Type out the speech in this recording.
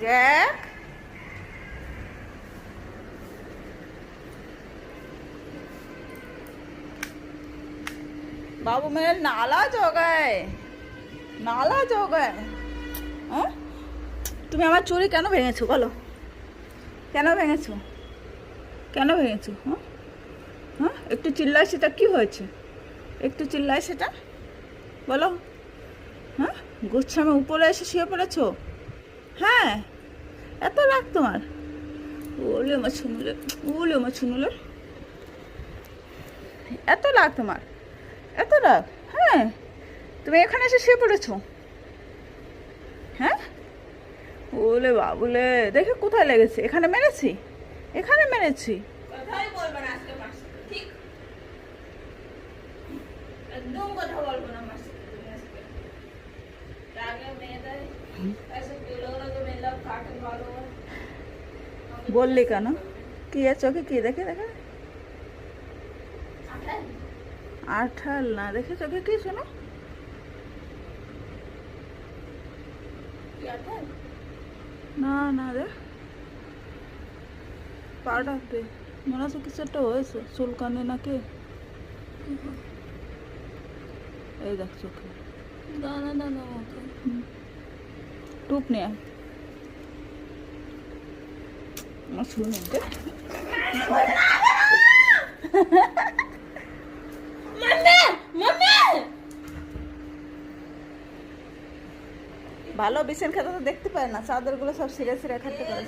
Jack, बाबू मेरे नाराज हो गए, নারাজ हो गए। হ্যাঁ, তুমি আমার চুড়ি কেন ভেঙেছো বলো? কেন ভেঙেছো? কেন ভেঙেছো? হ্যাঁ হ্যাঁ, একটু চিল্লাই, সেটা কি হয়েছে? একটু চিল্লাই সেটা বলো। হ্যাঁ, গোচ্ছামে উপরে এসে শুয়ে পড়েছো? হ্যাঁ, এত রাগ তোমার? ওলে আমার শুনুলে, ওলে আমার শুনুলে, এত রাগ তোমার, এত রাগ? হ্যাঁ, তুমি এখানে এসে শুয়ে পড়েছো? হ্যাঁ, ওলে বাবুলে, দেখে কোথায় লেগেছে? এখানে মেরেছি, এখানে মেরেছি। কথাই বলবে না আজকে আমার সাথে, ঠিক? একদম কথা বলবো না আমার সাথে তুমি আজকে। আগে মেয়েদের ऐसे लोग तो मेला काटन वालों বললি কেন? কি আছে চোখে? কি দেখে? দেখে আঠাল না, দেখে চোখে কি? শোনো, না না, দেখ পাটাতে মনে হচ্ছে কিছু একটা হয়েছে, চুলকানি নাকি। এই দেখ চোখে, দানা দানা মতো। টুপ নিয়ে আমার শুনে দে। ভালো বিছান খেতে তো দেখতে পায় না, চাদরগুলো সব ছিঁড়ে ছিঁড়ে খেতে পারে।